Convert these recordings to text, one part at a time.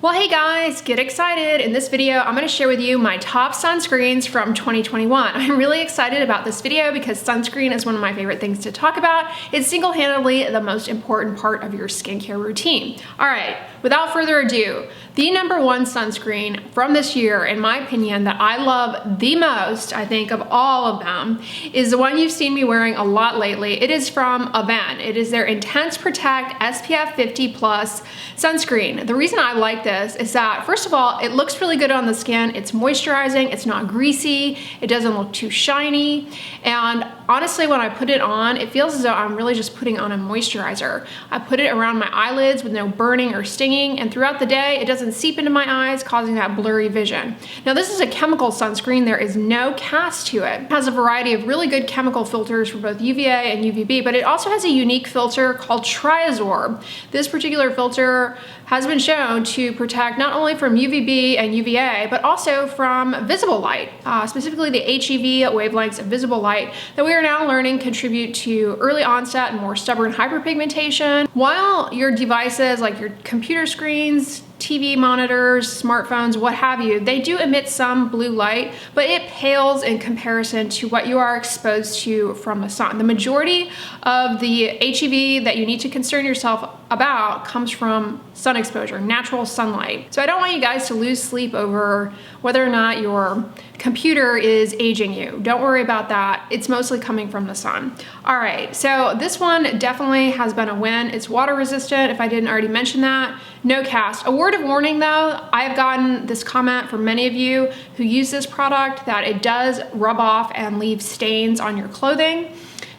Well, hey guys, get excited. In this video, I'm gonna share with you my top sunscreens from 2021. I'm really excited about this video because sunscreen is one of my favorite things to talk about. It's single-handedly the most important part of your skincare routine. All right, without further ado, the #1 sunscreen from this year, in my opinion, that I love the most, I think, of all of them, is the one you've seen me wearing a lot lately. It is from Avene. It is their Intense Protect SPF 50+ sunscreen. The reason I like this is that, first of all, it looks really good on the skin. It's moisturizing, it's not greasy, it doesn't look too shiny, and honestly, when I put it on, it feels as though I'm really just putting on a moisturizer. I put it around my eyelids with no burning or stinging, and throughout the day, it doesn't seep into my eyes, causing that blurry vision. Now, this is a chemical sunscreen. There is no cast to it. It has a variety of really good chemical filters for both UVA and UVB, but it also has a unique filter called Triabsorb. This particular filter has been shown to protect not only from UVB and UVA, but also from visible light, specifically the HEV wavelengths of visible light that we are now learning contribute to early onset and more stubborn hyperpigmentation. While your devices like your computer screens, TV monitors, smartphones, what have you, they do emit some blue light, but it pales in comparison to what you are exposed to from the sun. The majority of the HEV that you need to concern yourself about comes from sun exposure, natural sunlight. So I don't want you guys to lose sleep over whether or not your computer is aging you. Don't worry about that. It's mostly coming from the sun. All right, so this one definitely has been a win. It's water resistant, if I didn't already mention that. No cast. A word of warning though, I have gotten this comment from many of you who use this product that it does rub off and leave stains on your clothing.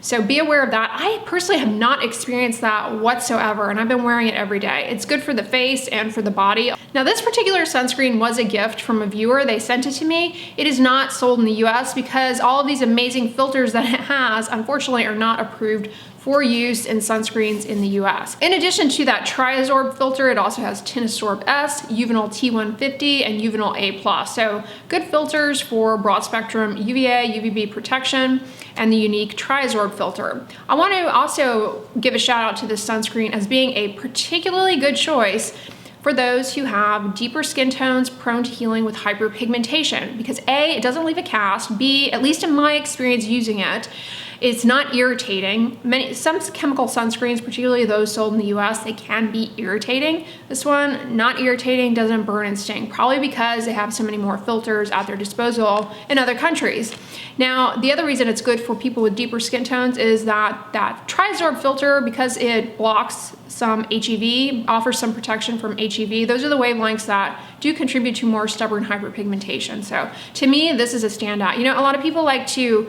So be aware of that. I personally have not experienced that whatsoever, and I've been wearing it every day. It's good for the face and for the body. Now, this particular sunscreen was a gift from a viewer. They sent it to me. It is not sold in the US because all of these amazing filters that it has, unfortunately, are not approved for use in sunscreens in the US. In addition to that Triabsorb filter, it also has Tinted S, Uvinol T150, and Uvinol A+. So good filters for broad spectrum UVA, UVB protection, and the unique Triabsorb filter. I want to also give a shout out to this sunscreen as being a particularly good choice for those who have deeper skin tones prone to healing with hyperpigmentation, because A, it doesn't leave a cast, B, at least in my experience using it, it's not irritating. Some chemical sunscreens, particularly those sold in the US, they can be irritating. This one, not irritating, doesn't burn and sting, probably because they have so many more filters at their disposal in other countries. Now, the other reason it's good for people with deeper skin tones is that Triabsorb filter, because it blocks some HEV, offers some protection from HEV. Those are the wavelengths that do contribute to more stubborn hyperpigmentation. So to me, this is a standout. You know, a lot of people like to,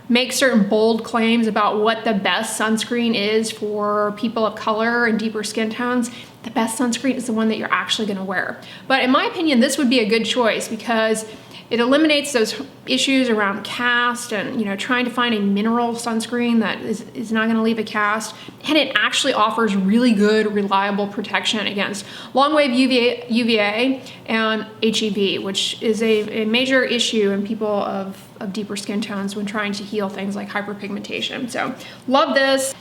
make certain bold claims about what the best sunscreen is for people of color and deeper skin tones. The best sunscreen is the one that you're actually gonna wear. But in my opinion, this would be a good choice because it eliminates those issues around cast and trying to find a mineral sunscreen that is not gonna leave a cast. And it actually offers really good, reliable protection against long-wave UVA and HEV, which is a major issue in people of deeper skin tones when trying to heal things like hyperpigmentation. So love this.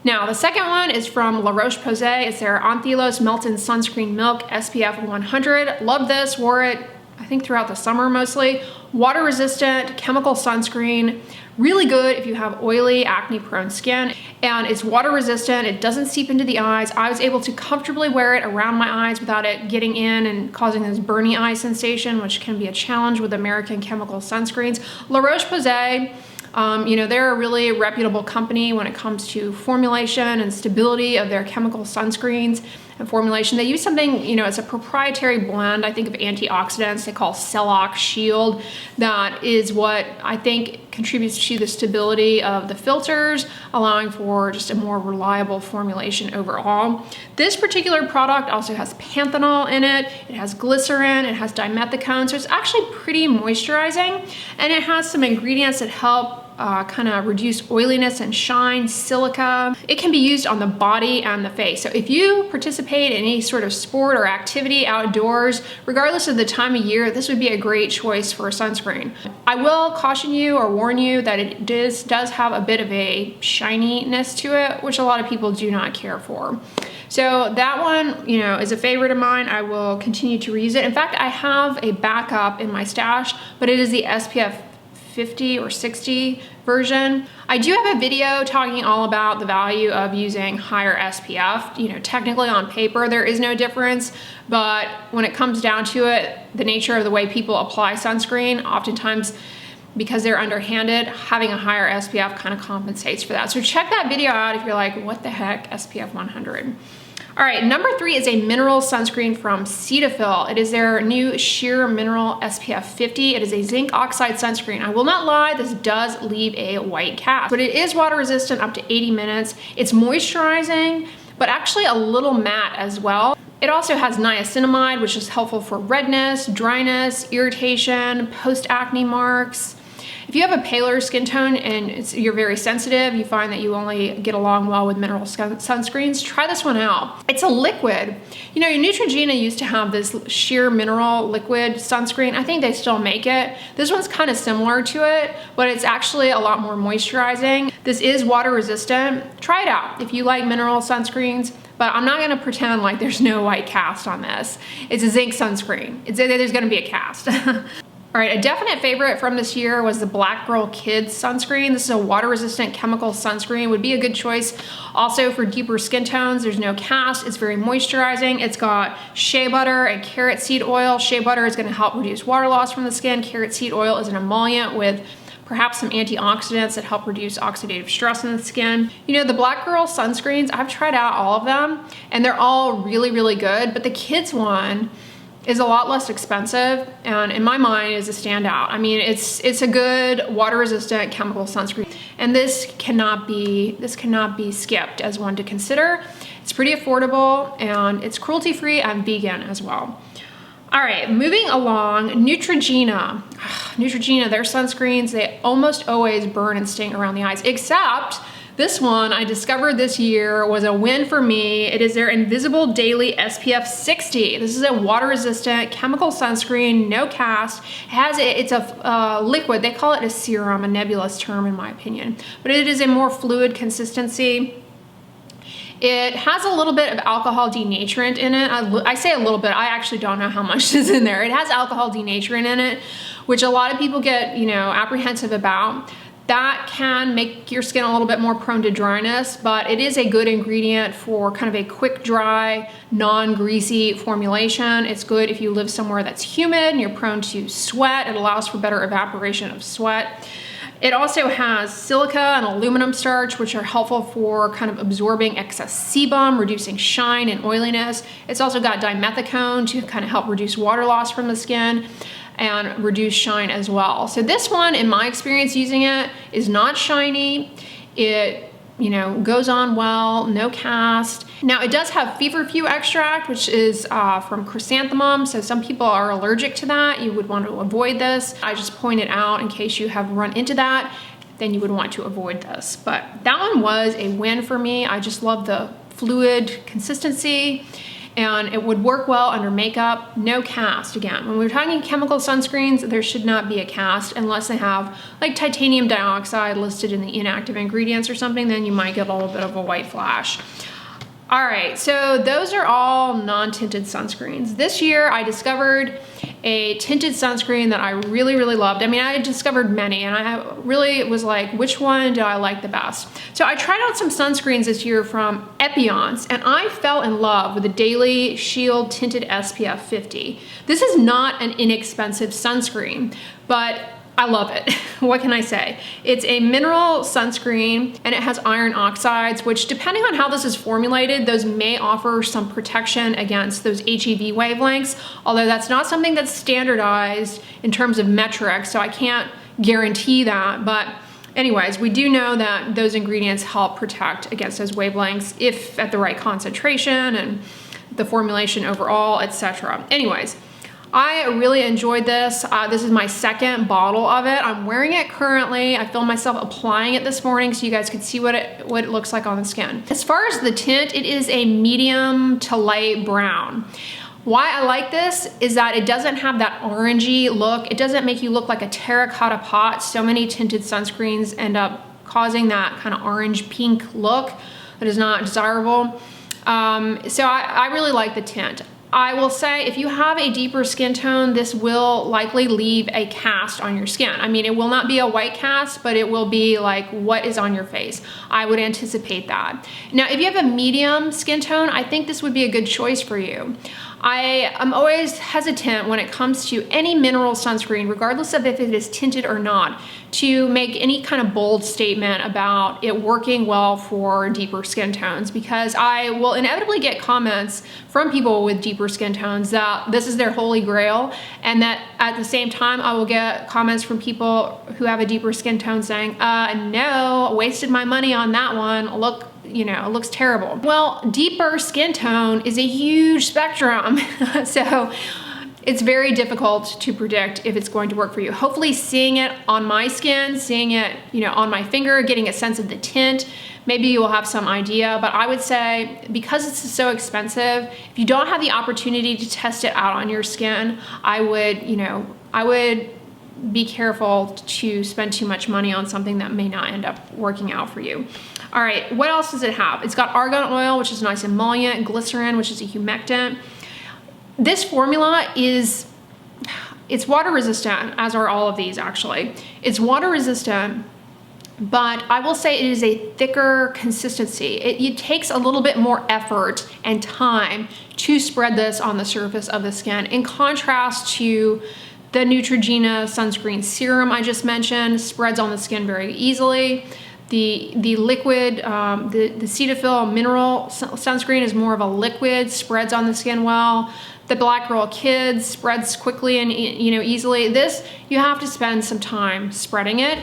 Now, the second one is from Roche Posay. It's their Anthelios Melt-In Sunscreen Milk SPF 100. Love this, wore it I think throughout the summer mostly. Water resistant, chemical sunscreen, really good if you have oily, acne prone skin, and it's water resistant, it doesn't seep into the eyes. I was able to comfortably wear it around my eyes without it getting in and causing this burny eye sensation, which can be a challenge with American chemical sunscreens. La Roche-Posay, they're a really reputable company when it comes to formulation and stability of their chemical sunscreens and formulation. They use something, it's a proprietary blend, I think, of antioxidants they call Celox Shield. That is what I think contributes to the stability of the filters, allowing for just a more reliable formulation overall. This particular product also has panthenol in it, it has glycerin, it has dimethicone, so it's actually pretty moisturizing, and it has some ingredients that help kind of reduce oiliness and shine, silica. It can be used on the body and the face. So if you participate in any sort of sport or activity outdoors, regardless of the time of year, this would be a great choice for a sunscreen. I will caution you or warn you that it does have a bit of a shininess to it, which a lot of people do not care for. So that one, you know, is a favorite of mine. I will continue to reuse it. In fact, I have a backup in my stash, but it is the SPF 50 or 60 version. I do have a video talking all about the value of using higher SPF. You know, technically on paper, there is no difference, but when it comes down to it, the nature of the way people apply sunscreen, oftentimes because they're underhanded, having a higher SPF kind of compensates for that. So check that video out if you're like, what the heck, SPF 100? All right, number 3 is a mineral sunscreen from Cetaphil. It is their new sheer mineral SPF 50. It is a zinc oxide sunscreen. I will not lie, this does leave a white cast, but it is water resistant up to 80 minutes. It's moisturizing, but actually a little matte as well. It also has niacinamide, which is helpful for redness, dryness, irritation, post-acne marks. If you have a paler skin tone and you're very sensitive, you find that you only get along well with mineral sunscreens, try this one out. It's a liquid. You know, Neutrogena used to have this sheer mineral liquid sunscreen. I think they still make it. This one's kind of similar to it, but it's actually a lot more moisturizing. This is water resistant. Try it out if you like mineral sunscreens, but I'm not gonna pretend like there's no white cast on this. It's a zinc sunscreen. There's gonna be a cast. All right, a definite favorite from this year was the Black Girl Kids sunscreen. This is a water-resistant chemical sunscreen. Would be a good choice also for deeper skin tones. There's no cast. It's very moisturizing. It's got shea butter and carrot seed oil. Shea butter is going to help reduce water loss from the skin. Carrot seed oil is an emollient with perhaps some antioxidants that help reduce oxidative stress in the skin. You know, the Black Girl sunscreens, I've tried out all of them and they're all really, really good, but the kids one is a lot less expensive and in my mind is a standout. I mean, it's a good water resistant chemical sunscreen and this cannot be skipped as one to consider. It's pretty affordable and it's cruelty free and vegan as well. All right, moving along, Neutrogena. Neutrogena, their sunscreens, they almost always burn and sting around the eyes, except this one I discovered this year was a win for me. It is their Invisible Daily SPF 60. This is a water-resistant chemical sunscreen, no cast. It's a liquid. They call it a serum, a nebulous term in my opinion, but it is a more fluid consistency. It has a little bit of alcohol denaturant in it. I say a little bit, I actually don't know how much is in there. It has alcohol denaturant in it, which a lot of people get, you know, apprehensive about. That can make your skin a little bit more prone to dryness, but it is a good ingredient for kind of a quick dry, non-greasy formulation. It's good if you live somewhere that's humid and you're prone to sweat. It allows for better evaporation of sweat. It also has silica and aluminum starch, which are helpful for kind of absorbing excess sebum, reducing shine and oiliness. It's also got dimethicone to kind of help reduce water loss from the skin and reduce shine as well. So this one, in my experience using it, is not shiny. It, you know, goes on well, no cast. Now it does have feverfew extract, which is from chrysanthemum. So some people are allergic to that. You would want to avoid this. I just point it out in case you have run into that, then you would want to avoid this. But that one was a win for me. I just love the fluid consistency and it would work well under makeup, no cast. Again, when we're talking chemical sunscreens, there should not be a cast unless they have like titanium dioxide listed in the inactive ingredients or something, then you might get a little bit of a white flash. All right, so those are all non-tinted sunscreens. This year I discovered a tinted sunscreen that I really, really loved. I mean, I discovered many and I really was like, which one do I like the best? So I tried out some sunscreens this year from Epionce and I fell in love with the Daily Shield Tinted SPF 50. This is not an inexpensive sunscreen, but I love it. What can I say? It's a mineral sunscreen and it has iron oxides, which depending on how this is formulated, those may offer some protection against those HEV wavelengths, although that's not something that's standardized in terms of metrics, so I can't guarantee that. But anyways, we do know that those ingredients help protect against those wavelengths if at the right concentration and the formulation overall, etc. Anyways, I really enjoyed this. This is my second bottle of it. I'm wearing it currently. I filmed myself applying it this morning so you guys could see what it looks like on the skin. As far as the tint, it is a medium to light brown. Why I like this is that it doesn't have that orangey look. It doesn't make you look like a terracotta pot. So many tinted sunscreens end up causing that kind of orange pink look that is not desirable. So I really like the tint. I will say if you have a deeper skin tone, this will likely leave a cast on your skin. I mean, it will not be a white cast, but it will be like what is on your face. I would anticipate that. Now, if you have a medium skin tone, I think this would be a good choice for you. I am always hesitant when it comes to any mineral sunscreen, regardless of if it is tinted or not, to make any kind of bold statement about it working well for deeper skin tones, because I will inevitably get comments from people with deeper skin tones that this is their holy grail, and that at the same time I will get comments from people who have a deeper skin tone saying, no, wasted my money on that one. Look, you know, it looks terrible. Well, deeper skin tone is a huge spectrum. So it's very difficult to predict if it's going to work for you. Hopefully seeing it on my skin, seeing it, you know, on my finger, getting a sense of the tint, maybe you will have some idea. But I would say, because it's so expensive, if you don't have the opportunity to test it out on your skin, I would be careful to spend too much money on something that may not end up working out for you. All right, what else does it have? It's got argan oil, which is a nice emollient, glycerin, which is a humectant. This formula it's water resistant, as are all of these actually. It's water resistant, but I will say it is a thicker consistency. It takes a little bit more effort and time to spread this on the surface of the skin, in contrast to the Neutrogena sunscreen serum I just mentioned. Spreads on the skin very easily. The liquid, the Cetaphil mineral sunscreen is more of a liquid, spreads on the skin well. The Black Girl Kids spreads quickly and, you know, easily. This, you have to spend some time spreading it.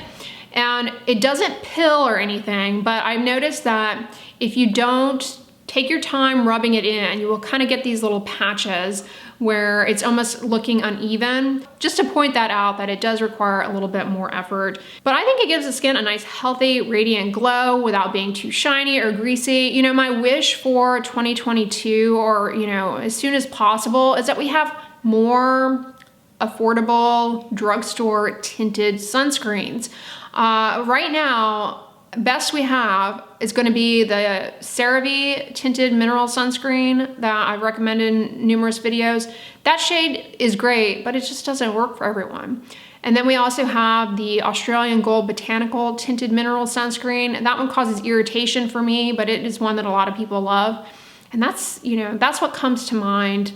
And it doesn't pill or anything, but I've noticed that if you don't take your time rubbing it in, you will kind of get these little patches where it's almost looking uneven. Just to point that out, that it does require a little bit more effort. But I think it gives the skin a nice, healthy, radiant glow without being too shiny or greasy. You know, my wish for 2022, or, you know, as soon as possible, is that we have more affordable drugstore tinted sunscreens. Right now, best we have is going to be the CeraVe tinted mineral sunscreen that I've recommended in numerous videos. That shade is great, but it just doesn't work for everyone. And then we also have the Australian Gold Botanical tinted mineral sunscreen. And that one causes irritation for me, but it is one that a lot of people love. And that's, you know, that's what comes to mind.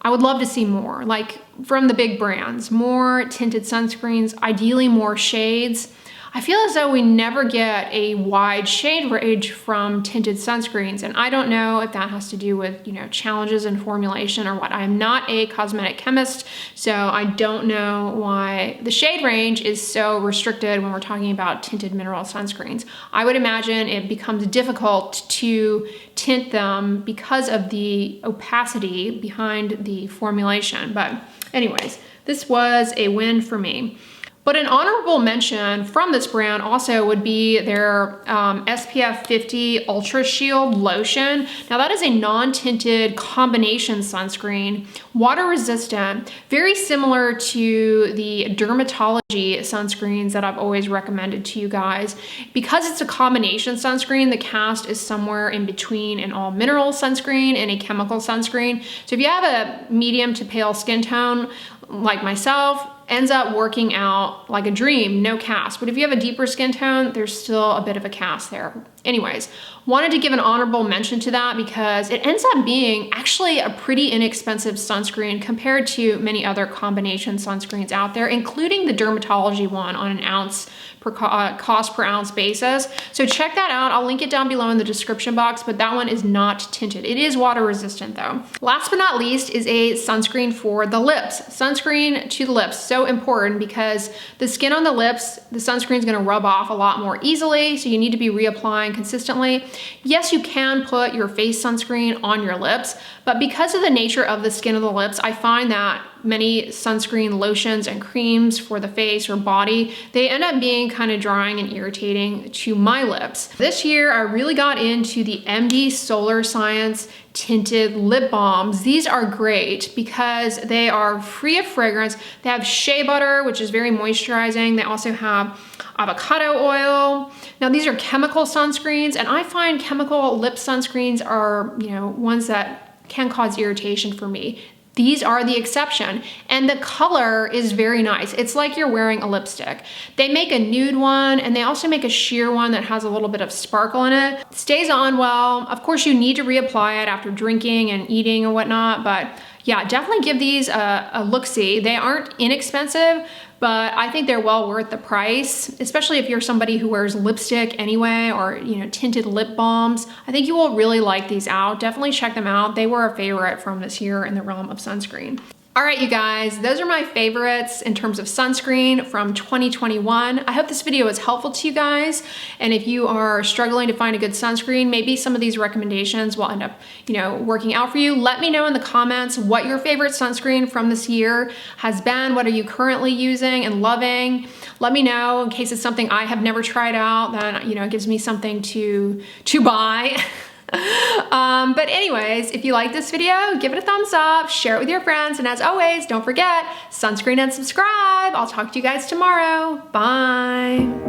I would love to see more, like from the big brands, more tinted sunscreens, ideally more shades. I feel as though we never get a wide shade range from tinted sunscreens, and I don't know if that has to do with, you know, challenges in formulation or what. I'm not a cosmetic chemist, so I don't know why the shade range is so restricted when we're talking about tinted mineral sunscreens. I would imagine it becomes difficult to tint them because of the opacity behind the formulation. But anyways, this was a win for me. But an honorable mention from this brand also would be their SPF 50 Ultra Shield lotion. Now that is a non-tinted combination sunscreen, water resistant, very similar to the Dermatology sunscreens that I've always recommended to you guys. Because it's a combination sunscreen, the cast is somewhere in between an all mineral sunscreen and a chemical sunscreen. So if you have a medium to pale skin tone like myself, ends up working out like a dream, no cast. But if you have a deeper skin tone, there's still a bit of a cast there. Anyways, wanted to give an honorable mention to that because it ends up being actually a pretty inexpensive sunscreen compared to many other combination sunscreens out there, including the Dermatology one on an ounce per cost per ounce basis. So check that out. I'll link it down below in the description box, but that one is not tinted. It is water resistant though. Last but not least is a sunscreen for the lips. Sunscreen to the lips, so important because the skin on the lips, the sunscreen is gonna rub off a lot more easily, so you need to be reapplying consistently. Yes, you can put your face sunscreen on your lips, but because of the nature of the skin of the lips, I find that many sunscreen lotions and creams for the face or body, they end up being kind of drying and irritating to my lips. This year, I really got into the MDSolarSciences tinted lip balms. These are great because they are free of fragrance. They have shea butter, which is very moisturizing. They also have avocado oil. Now these are chemical sunscreens, and I find chemical lip sunscreens are, ones that can cause irritation for me. These are the exception, and the color is very nice. It's like you're wearing a lipstick. They make a nude one, and they also make a sheer one that has a little bit of sparkle in it. Stays on well. Of course, you need to reapply it after drinking and eating and whatnot, but yeah, definitely give these a look-see. They aren't inexpensive, but I think they're well worth the price, especially if you're somebody who wears lipstick anyway, or tinted lip balms. I think you will really like these out. Definitely check them out. They were a favorite from this year in the realm of sunscreen. All right, you guys, those are my favorites in terms of sunscreen from 2021. I hope this video was helpful to you guys. And if you are struggling to find a good sunscreen, maybe some of these recommendations will end up, working out for you. Let me know in the comments what your favorite sunscreen from this year has been. What are you currently using and loving? Let me know in case it's something I have never tried out, then, it gives me something to buy. But anyways, if you like this video, give it a thumbs up, share it with your friends, and as always, don't forget, sunscreen and subscribe. I'll talk to you guys tomorrow. Bye.